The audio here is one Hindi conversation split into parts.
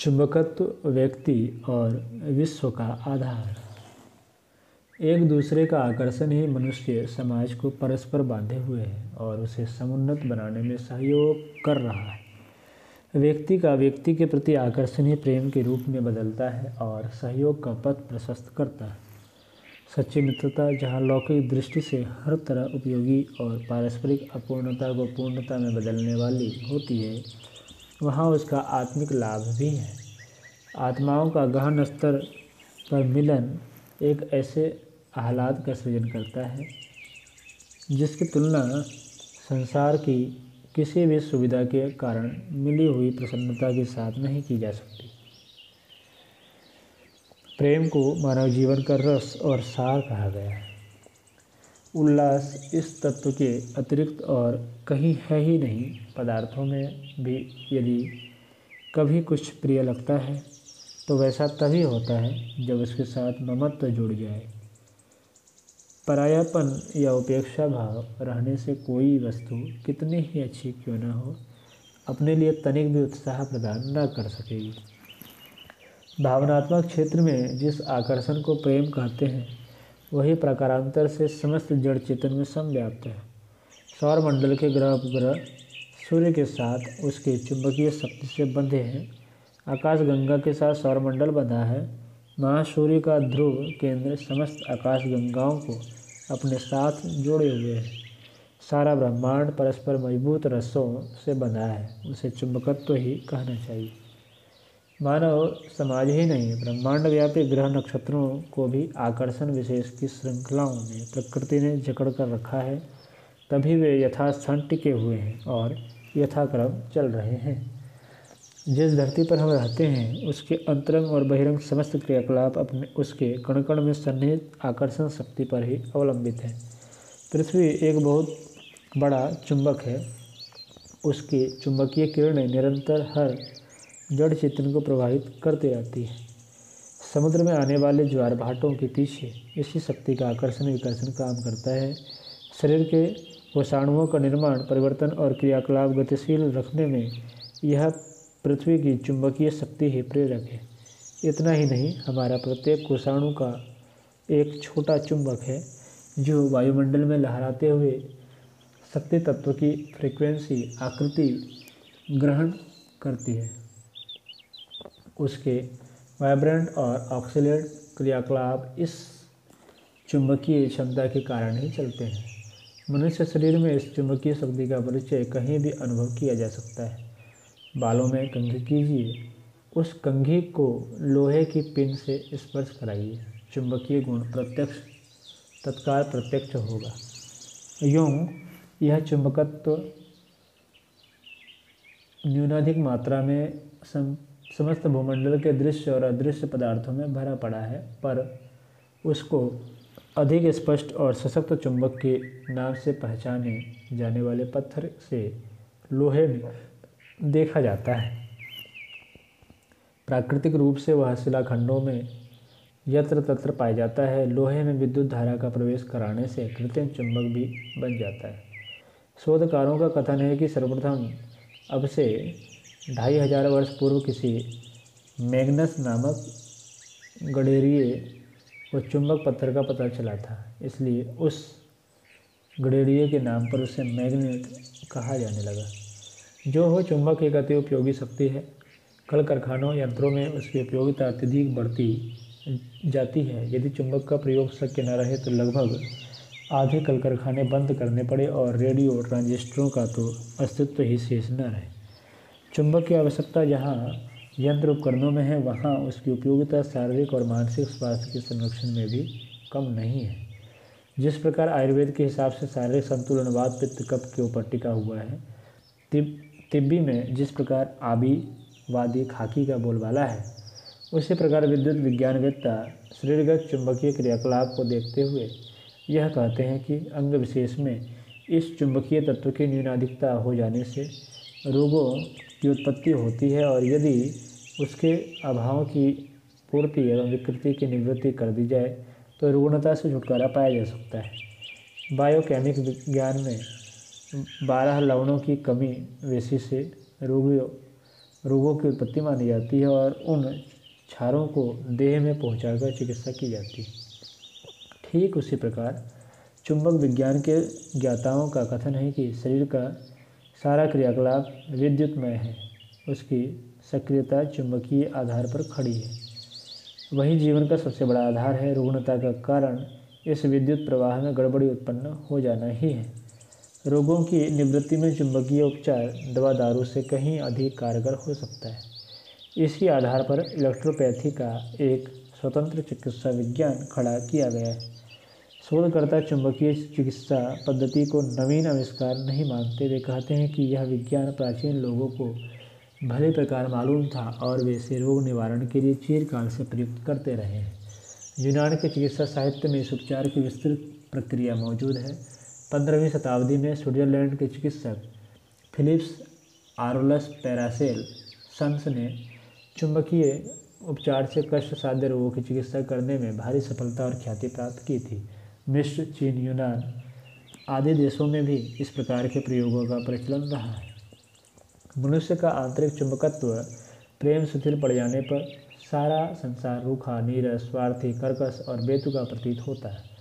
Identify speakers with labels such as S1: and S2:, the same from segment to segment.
S1: चुंबकत्व व्यक्ति और विश्व का आधार। एक दूसरे का आकर्षण ही मनुष्य समाज को परस्पर बांधे हुए है और उसे समुन्नत बनाने में सहयोग कर रहा है। व्यक्ति का व्यक्ति के प्रति आकर्षण ही प्रेम के रूप में बदलता है और सहयोग का पथ प्रशस्त करता है। सच्ची मित्रता जहाँ लौकिक दृष्टि से हर तरह उपयोगी और पारस्परिक अपूर्णता को पूर्णता में बदलने वाली होती है, वहाँ उसका आत्मिक लाभ भी है। आत्माओं का गहन स्तर पर मिलन एक ऐसे आह्लाद का सृजन करता है जिसकी तुलना संसार की किसी भी सुविधा के कारण मिली हुई प्रसन्नता के साथ नहीं की जा सकती। प्रेम को मानव जीवन का रस और सार कहा गया है। उल्लास इस तत्व के अतिरिक्त और कहीं है ही नहीं। पदार्थों में भी यदि कभी कुछ प्रिय लगता है तो वैसा तभी होता है जब उसके साथ ममत्व जुड़ जाए। परायापन या उपेक्षा भाव रहने से कोई वस्तु कितनी ही अच्छी क्यों न हो, अपने लिए तनिक भी उत्साह प्रदान न कर सकेगी। भावनात्मक क्षेत्र में जिस आकर्षण को प्रेम कहते हैं, वही प्रकारांतर से समस्त जड़ चेतन में समव्याप्त है। सौरमंडल के ग्रह उपग्रह सूर्य के साथ उसके चुंबकीय शक्ति से बंधे हैं। आकाशगंगा के साथ सौरमंडल बंधा है। महासूर्य का ध्रुव केंद्र समस्त आकाशगंगाओं को अपने साथ जोड़े हुए है। सारा ब्रह्मांड परस्पर मजबूत रस्सों से बंधा है। उसे चुंबकत्व ही कहना चाहिए। मानव समाज ही नहीं, ब्रह्मांड व्यापी ग्रह नक्षत्रों को भी आकर्षण विशेष की श्रृंखलाओं में प्रकृति ने जकड़ कर रखा है। तभी वे यथास्थान टिके हुए हैं और यथाक्रम चल रहे हैं। जिस धरती पर हम रहते हैं उसके अंतरंग और बहिरंग समस्त क्रियाकलाप अपने उसके कण कण में सन्निहित आकर्षण शक्ति पर ही अवलंबित है। पृथ्वी एक बहुत बड़ा चुंबक है। उसकी चुंबकीय किरणें निरंतर हर जड़ चेतन को प्रभावित करती रहती है। समुद्र में आने वाले ज्वार भाटों के पीछे इसी शक्ति का आकर्षण विकर्षण काम करता है। शरीर के कोषाणुओं का निर्माण, परिवर्तन और क्रियाकलाप गतिशील रखने में यह पृथ्वी की चुंबकीय शक्ति ही प्रेरक है। इतना ही नहीं, हमारा प्रत्येक कोषाणु का एक छोटा चुंबक है जो वायुमंडल में लहराते हुए शक्ति तत्व की फ्रीक्वेंसी आकृति ग्रहण करती है। उसके वाइब्रेंट और ऑक्सिलेट क्रियाकलाप इस चुंबकीय क्षमता के कारण ही चलते हैं। मनुष्य शरीर में इस चुंबकीय शक्ति का परिचय कहीं भी अनुभव किया जा सकता है। बालों में कंघी कीजिए, उस कंघी को लोहे की पिन से स्पर्श कराइए, चुंबकीय गुण तत्काल प्रत्यक्ष होगा। यूँ यह चुंबकत्व न्यूनाधिक मात्रा में समस्त भूमंडल के दृश्य और अदृश्य पदार्थों में भरा पड़ा है, पर उसको अधिक स्पष्ट और सशक्त चुंबक के नाम से पहचाने जाने वाले पत्थर से लोहे में देखा जाता है। प्राकृतिक रूप से वह शिलाखंडों में यत्र तत्र पाया जाता है। लोहे में विद्युत धारा का प्रवेश कराने से कृत्रिम चुंबक भी बन जाता है। शोधकारों का कथन है कि सर्वप्रथम अब से 2500 वर्ष पूर्व किसी मैग्नस नामक गडेरिए को चुंबक पत्थर का पता चला था, इसलिए उस गडेरिए के नाम पर उसे मैग्नेट कहा जाने लगा। जो हो, चुंबक एक अति उपयोगी शक्ति है। कल कारखानों यंत्रों में उसकी उपयोगिता अत्यधिक बढ़ती जाती है। यदि चुंबक का प्रयोग शक्य न रहे तो लगभग आधे कल कारखाने बंद करने पड़े और रेडियो ट्रांजिस्टरों का तो अस्तित्व ही शेष न रहे। चुंबक की आवश्यकता जहाँ यंत्र उपकरणों में है, वहाँ उसकी उपयोगिता शारीरिक और मानसिक स्वास्थ्य के संरक्षण में भी कम नहीं है। जिस प्रकार आयुर्वेद के हिसाब से शारीरिक संतुलन वात पित्त कफ के ऊपर टिका हुआ है, तिब्बी में जिस प्रकार आबी वादी खाकी का बोलबाला है, उसी प्रकार विद्युत विज्ञानवेत्ता शरीरगत चुंबकीय क्रियाकलाप को देखते हुए यह कहते हैं कि अंग विशेष में इस चुंबकीय तत्व की न्यूनाधिकता हो जाने से रोगों की उत्पत्ति होती है और यदि उसके अभाव की पूर्ति एवं विकृति की निवृत्ति कर दी जाए तो रुग्णता से छुटकारा पाया जा सकता है। बायोकेमिक विज्ञान में 12 लवणों की कमी वेशी से रोगियों रोगों की उत्पत्ति मानी जाती है और उन क्षारों को देह में पहुंचाकर चिकित्सा की जाती है। ठीक उसी प्रकार चुंबक विज्ञान के ज्ञाताओं का कथन है कि शरीर का सारा क्रियाकलाप विद्युतमय है, उसकी सक्रियता चुंबकीय आधार पर खड़ी है। वही जीवन का सबसे बड़ा आधार है। रुग्णता का कारण इस विद्युत प्रवाह में गड़बड़ी उत्पन्न हो जाना ही है। रोगों की निवृत्ति में चुंबकीय उपचार दवा दारू से कहीं अधिक कारगर हो सकता है। इसी आधार पर इलेक्ट्रोपैथी का एक स्वतंत्र चिकित्सा विज्ञान खड़ा किया गया है। शोधकर्ता चुंबकीय चिकित्सा पद्धति को नवीन आविष्कार नहीं मानते। वे कहते हैं कि यह विज्ञान प्राचीन लोगों को भली प्रकार मालूम था और वे इसे रोग निवारण के लिए चिरकाल से प्रयुक्त करते रहे हैं। यूनान के चिकित्सा साहित्य में इस उपचार की विस्तृत प्रक्रिया मौजूद है। 15वीं शताब्दी में स्विट्जरलैंड के चिकित्सक फिलिप्स आरोलस पैरासेल्सस ने चुंबकीय उपचार से कष्टसाध्य रोगों की चिकित्सा करने में भारी सफलता और ख्याति प्राप्त की थी। मिस्र, चीन, यूनान आदि देशों में भी इस प्रकार के प्रयोगों का प्रचलन रहा है। मनुष्य का आंतरिक चुंबकत्व प्रेम शिथिल पड़ जाने पर सारा संसार रूखा, नीरस, स्वार्थी, कर्कश और बेतुका प्रतीत होता है।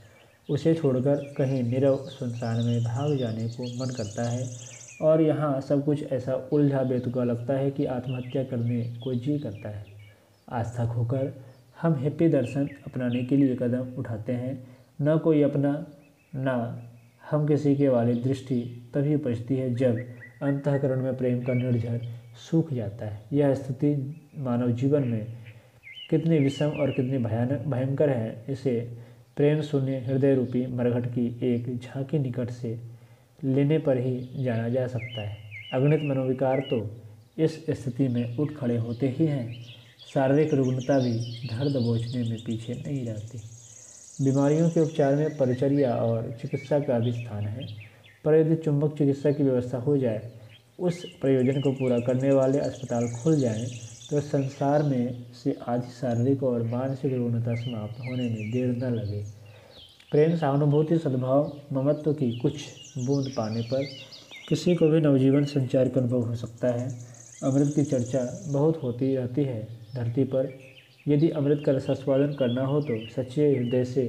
S1: उसे छोड़कर कहीं नीरव सुनसान में भाग जाने को मन करता है और यहाँ सब कुछ ऐसा उलझा बेतुका लगता है कि आत्महत्या करने को जी करता है। आस्था खोकर हम हिप्पी दर्शन अपनाने के लिए कदम उठाते हैं। न कोई अपना, न हम किसी के वाली दृष्टि तभी उपजती है जब अंतःकरण में प्रेम का निर्झर सूख जाता है। यह स्थिति मानव जीवन में कितनी विषम और कितनी भयंकर है, इसे प्रेम शून्य हृदय रूपी मरघट की एक झांकी निकट से लेने पर ही जाना जा सकता है। अगणित मनोविकार तो इस स्थिति में उठ खड़े होते ही हैं। शारीरिक रुग्णता भी धड़ दबोचने में पीछे नहीं रहती। बीमारियों के उपचार में परिचर्या और चिकित्सा का भी स्थान है, पर यदि चुंबक चिकित्सा की व्यवस्था हो जाए, उस प्रयोजन को पूरा करने वाले अस्पताल खुल जाएं, तो संसार में से आधी शारीरिक और मानसिक रुग्णता समाप्त होने में देर न लगे। प्रेम, सहानुभूति, सद्भाव, ममत्व की कुछ बूंद पाने पर किसी को भी नवजीवन संचार का अनुभव हो सकता है। अमृत की चर्चा बहुत होती रहती है धरती पर। यदि अमृत का रसास्वादन करना हो तो सच्चे हृदय से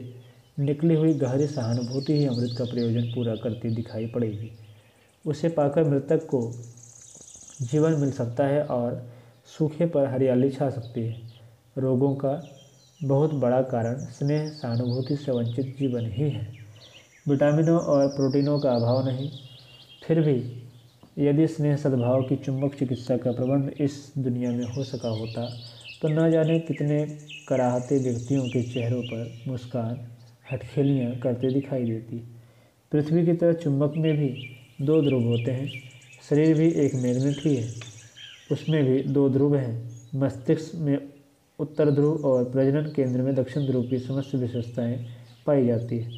S1: निकली हुई गहरी सहानुभूति ही अमृत का प्रयोजन पूरा करती दिखाई पड़ेगी। उसे पाकर मृतक को जीवन मिल सकता है और सूखे पर हरियाली छा सकती है। रोगों का बहुत बड़ा कारण स्नेह, सहानुभूति से वंचित जीवन ही है। विटामिनों और प्रोटीनों का अभाव नहीं। फिर भी यदि स्नेह सद्भाव की चुंबक चिकित्सा का प्रबंध इस दुनिया में हो सका होता तो न जाने कितने कराहते व्यक्तियों के चेहरों पर मुस्कान हटखेलियाँ करते दिखाई देती। पृथ्वी की तरह चुंबक में भी दो ध्रुव होते हैं। शरीर भी एक मैग्नेट ही है, उसमें भी दो ध्रुव हैं। मस्तिष्क में उत्तर ध्रुव और प्रजनन केंद्र में दक्षिण ध्रुव की समस्त विशेषताएं पाई जाती है।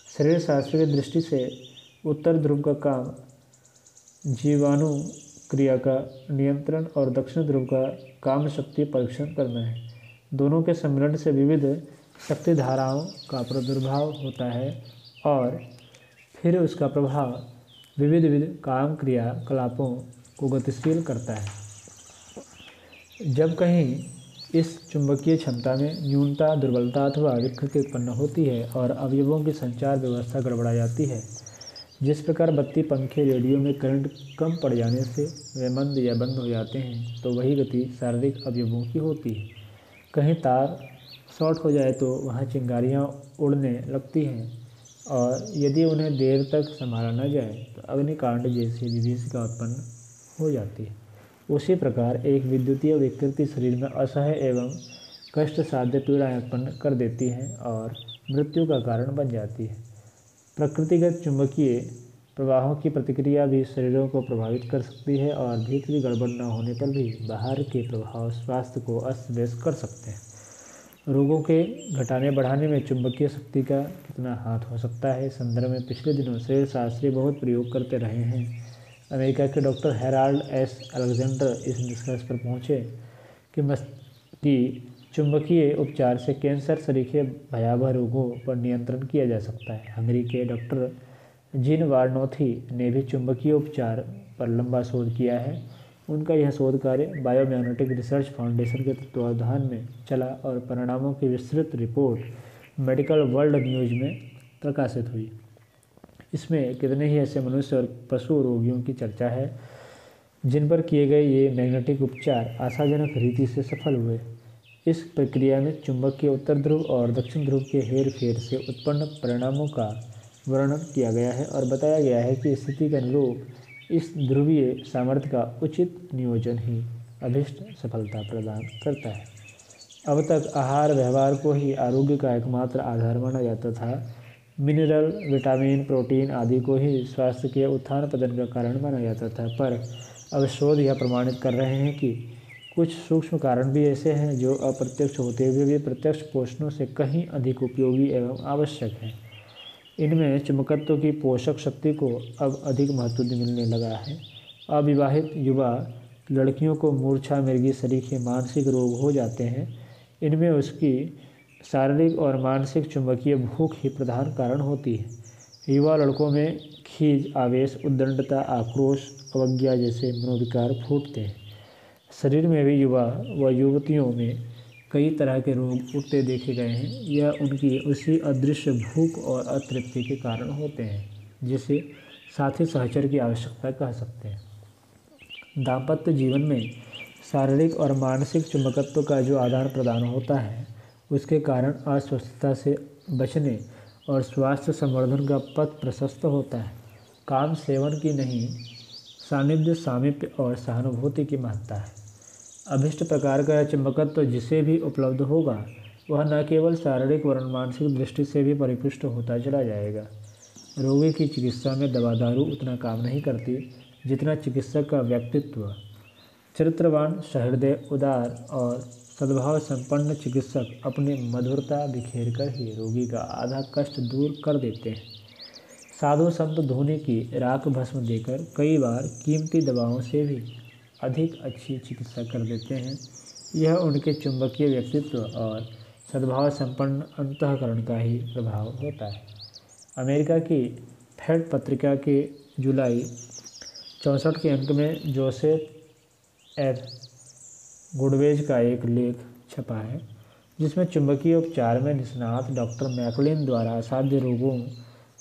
S1: शरीर शास्त्र की दृष्टि से उत्तर ध्रुव का काम जीवाणु क्रिया का नियंत्रण और दक्षिण ध्रुव का काम शक्ति परीक्षण करना है। दोनों के सम्मिलन से विविध शक्ति धाराओं का प्रादुर्भाव होता है और फिर उसका प्रभाव विविध विविध काम क्रियाकलापों को गतिशील करता है। जब कहीं इस चुंबकीय क्षमता में न्यूनता, दुर्बलता अथवा विकृति उत्पन्न होती है और अवयवों की संचार व्यवस्था गड़बड़ा जाती है, जिस प्रकार बत्ती, पंखे, रेडियो में करंट कम पड़ जाने से वे मंद या बंद हो जाते हैं, तो वही गति शारीरिक अवयवों की होती है। कहीं तार शॉर्ट हो जाए तो वहाँ चिंगारियाँ उड़ने लगती हैं और यदि उन्हें देर तक संभाला न जाए तो अग्निकांड जैसी विभीषिका उत्पन्न हो जाती है। उसी प्रकार एक विद्युतीय विकृति शरीर में असह्य एवं कष्ट साध्य पीड़ाएँ उत्पन्न कर देती हैं और मृत्यु का कारण बन जाती है। प्रकृतिगत चुंबकीय प्रवाहों की प्रतिक्रिया भी शरीरों को प्रभावित कर सकती है और भीतरी गड़बड़ न होने पर भी बाहर के प्रभाव स्वास्थ्य को अस्त व्यस्त कर सकते हैं। रोगों के घटाने बढ़ाने में चुंबकीय शक्ति का कितना हाथ हो सकता है, संदर्भ में पिछले दिनों शरीर शास्त्री बहुत प्रयोग करते रहे हैं। अमेरिका के डॉक्टर हेराल्ड एस अलेक्जेंडर इस निष्कर्ष पर पहुँचे कि चुंबकीय उपचार से कैंसर सरीखे भयावह रोगों पर नियंत्रण किया जा सकता है। हंगरी के डॉक्टर जीन वार्नोथी ने भी चुंबकीय उपचार पर लंबा शोध किया है। उनका यह शोध कार्य बायोमैग्नेटिक रिसर्च फाउंडेशन के तत्वावधान में चला और परिणामों की विस्तृत रिपोर्ट मेडिकल वर्ल्ड न्यूज में प्रकाशित हुई। इसमें कितने ही ऐसे मनुष्य और पशु रोगियों की चर्चा है जिन पर किए गए ये मैग्नेटिक उपचार आशाजनक रीति से सफल हुए। इस प्रक्रिया में चुंबकीय उत्तर ध्रुव और दक्षिण ध्रुव के हेर फेर से उत्पन्न परिणामों का वर्णन किया गया है और बताया गया है कि स्थिति के अनुरूप इस ध्रुवीय सामर्थ्य का उचित नियोजन ही अभीष्ट सफलता प्रदान करता है। अब तक आहार व्यवहार को ही आरोग्य का एकमात्र आधार माना जाता था। मिनरल, विटामिन, प्रोटीन आदि को ही स्वास्थ्य के उत्थान पतन का कारण माना जाता था, पर अब शोध यह प्रमाणित कर रहे हैं कि कुछ सूक्ष्म कारण भी ऐसे हैं जो अप्रत्यक्ष होते हुए भी प्रत्यक्ष पोषणों से कहीं अधिक उपयोगी एवं आवश्यक हैं। इनमें चुंबकत्व की पोषक शक्ति को अब अधिक महत्व मिलने लगा है। अविवाहित युवा लड़कियों को मूर्छा, मिर्गी सरीखे मानसिक रोग हो जाते हैं। इनमें उसकी शारीरिक और मानसिक चुंबकीय भूख ही प्रधान कारण होती है। युवा लड़कों में खीज, आवेश, उद्दंडता, आक्रोश, अवज्ञा जैसे मनोविकार फूटते हैं। शरीर में भी युवा व युवतियों में कई तरह के रोग उठते देखे गए हैं। यह उनकी उसी अदृश्य भूख और अतृप्ति के कारण होते हैं, जिसे साथी सहचर की आवश्यकता कह सकते हैं। दाम्पत्य जीवन में शारीरिक और मानसिक चुंबकत्व का जो आदान प्रदान होता है, उसके कारण अस्वस्थता से बचने और स्वास्थ्य संवर्धन का पथ प्रशस्त होता है। काम सेवन की नहीं, सानिध्य, सामीप्य और सहानुभूति की महत्ता है। अभिष्ट प्रकार का चुंबकत्व जिसे भी उपलब्ध होगा वह न केवल शारीरिक वरन मानसिक दृष्टि से भी परिपुष्ट होता चला जाएगा। रोगी की चिकित्सा में दवा दारू उतना काम नहीं करती जितना चिकित्सक का व्यक्तित्व। चरित्रवान, सहृदय, उदार और सद्भाव संपन्न चिकित्सक अपनी मधुरता बिखेर कर ही रोगी का आधा कष्ट दूर कर देते हैं। साधु संत धोने की राख भस्म देकर कई बार कीमती दवाओं से भी अधिक अच्छी चिकित्सा कर देते हैं। यह उनके चुंबकीय व्यक्तित्व और सद्भाव संपन्न अंतःकरण का ही प्रभाव होता है। अमेरिका की फैट पत्रिका के जुलाई 64 के अंक में जोसेफ एफ गुडवेज का एक लेख छपा है, जिसमें चुंबकीय उपचार में निष्णात डॉक्टर मैकलिन द्वारा असाध्य रोगों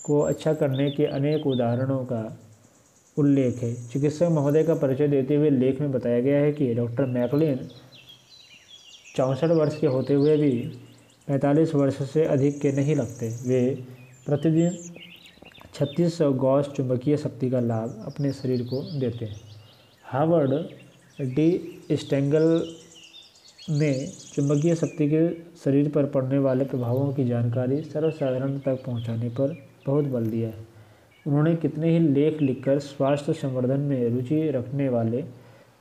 S1: को अच्छा करने के अनेक उदाहरणों का उल्लेख है। चिकित्सक महोदय का परिचय देते हुए लेख में बताया गया है कि डॉक्टर मैकलिन 64 वर्ष के होते हुए भी 45 वर्ष से अधिक के नहीं लगते। वे प्रतिदिन 3600 गॉस चुंबकीय शक्ति का लाभ अपने शरीर को देते हैं। हार्वर्ड डी स्टेंगल ने चुंबकीय शक्ति के शरीर पर पड़ने वाले प्रभावों की जानकारी सर्वसाधारण तक पहुंचाने पर बहुत बल दिया है। उन्होंने कितने ही लेख लिखकर स्वास्थ्य संवर्धन में रुचि रखने वाले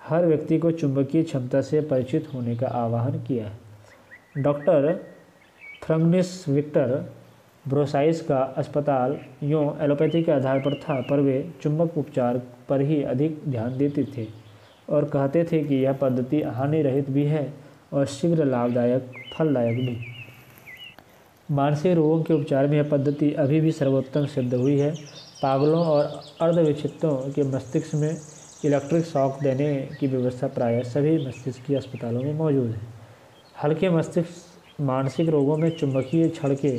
S1: हर व्यक्ति को चुंबकीय क्षमता से परिचित होने का आह्वान किया है। डॉक्टर फ्रंगनिस विक्टर ब्रोसाइस का अस्पताल यूँ एलोपैथी के आधार पर था, पर वे चुंबक उपचार पर ही अधिक ध्यान देते थे और कहते थे कि यह पद्धति हानि रहित भी है और शीघ्र लाभदायक, फलदायक भी। मानसिक रोगों के उपचार में यह पद्धति अभी भी सर्वोत्तम सिद्ध हुई है। पागलों और अर्धविक्षिप्तों के मस्तिष्क में इलेक्ट्रिक शॉक देने की व्यवस्था प्रायः सभी मस्तिष्कीय अस्पतालों में मौजूद है। हल्के मस्तिष्क मानसिक रोगों में चुंबकीय छड़ के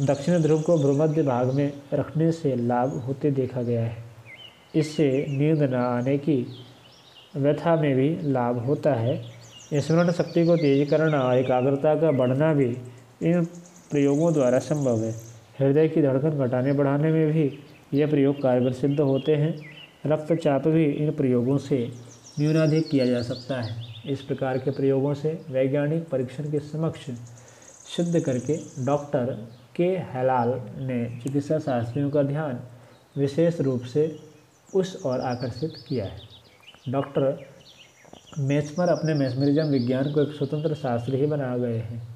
S1: दक्षिण ध्रुव को भ्रूमध्य भाग में रखने से लाभ होते देखा गया है। इससे नींद न आने की व्यथा में भी लाभ होता है। स्मरण शक्ति को तेज करना और एकाग्रता का बढ़ना भी इन प्रयोगों द्वारा संभव है। हृदय की धड़कन घटाने बढ़ाने में भी यह प्रयोग कारगर सिद्ध होते हैं। रक्तचाप भी इन प्रयोगों से न्यूनाधिक किया जा सकता है। इस प्रकार के प्रयोगों से वैज्ञानिक परीक्षण के समक्ष सिद्ध करके डॉक्टर के हेलाल ने चिकित्सा शास्त्रियों का ध्यान विशेष रूप से उस ओर आकर्षित किया है। डॉक्टर मेस्मर अपने मेस्मरिज्म विज्ञान को एक स्वतंत्र शास्त्र ही बना गए हैं।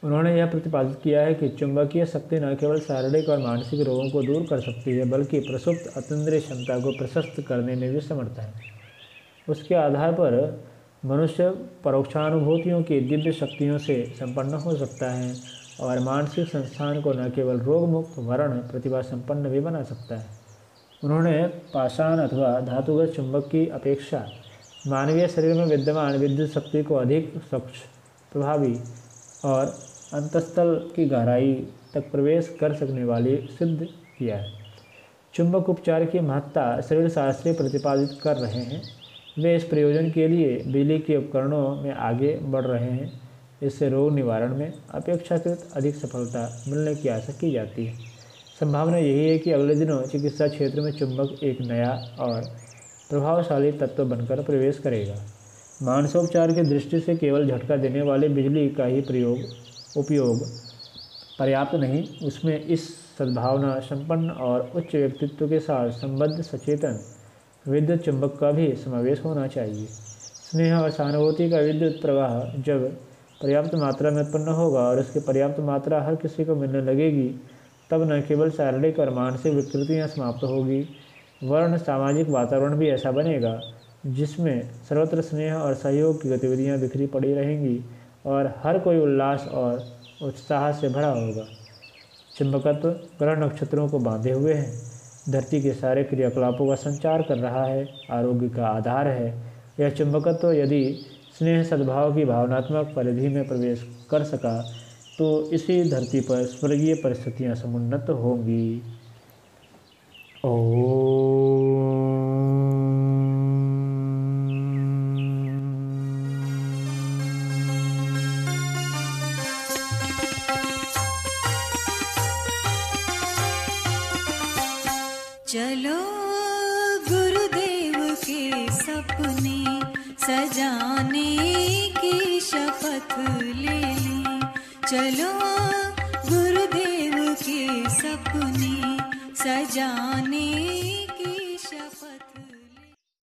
S1: उन्होंने यह प्रतिपादित किया है कि चुंबकीय शक्ति न केवल शारीरिक और मानसिक रोगों को दूर कर सकती है, बल्कि प्रसुप्त अतीन्द्रिय क्षमता को प्रशस्त करने में भी समर्थ है। उसके आधार पर मनुष्य परोक्षानुभूतियों की दिव्य शक्तियों से संपन्न हो सकता है और मानसिक संस्थान को न केवल रोग मुक्त वरण प्रतिभा संपन्न भी बना सकता है। उन्होंने पाषाण अथवा धातुगत चुंबक की अपेक्षा मानवीय शरीर में विद्यमान विद्युत शक्ति को अधिक स्वच्छ, प्रभावी और अंतस्तल की गहराई तक प्रवेश कर सकने वाली सिद्ध किया है। चुंबक उपचार की महत्ता शरीर शास्त्री प्रतिपादित कर रहे हैं। वे इस प्रयोजन के लिए बिजली के उपकरणों में आगे बढ़ रहे हैं। इससे रोग निवारण में अपेक्षाकृत अधिक सफलता मिलने की आशा की जाती है। संभावना यही है कि अगले दिनों चिकित्सा क्षेत्र में चुंबक एक नया और प्रभावशाली तत्व बनकर प्रवेश करेगा। मानसोपचार की दृष्टि से केवल झटका देने वाले बिजली का ही उपयोग पर्याप्त नहीं, उसमें इस सद्भावना संपन्न और उच्च व्यक्तित्व के साथ संबद्ध सचेतन विद्युत चुंबक का भी समावेश होना चाहिए। स्नेह और सहानुभूति का विद्युत प्रवाह जब पर्याप्त मात्रा में उत्पन्न होगा और उसकी पर्याप्त मात्रा हर किसी को मिलने लगेगी, तब न केवल शारीरिक और मानसिक विकृतियाँ समाप्त होगी, वरन सामाजिक वातावरण भी ऐसा बनेगा जिसमें सर्वत्र स्नेह और सहयोग की गतिविधियाँ बिखरी पड़ी रहेंगी और हर कोई उल्लास और उत्साह से भरा होगा। चुंबकत्व ग्रह नक्षत्रों को बांधे हुए है, धरती के सारे क्रियाकलापों का संचार कर रहा है, आरोग्य का आधार है। यह चुंबकत्व यदि स्नेह सद्भाव की भावनात्मक परिधि में प्रवेश कर सका तो इसी धरती पर स्वर्गीय परिस्थितियां समुन्नत होंगी।
S2: चलो गुरुदेव के सपने सजाने की शपथ ले लें। चलो गुरुदेव के सपने सजाने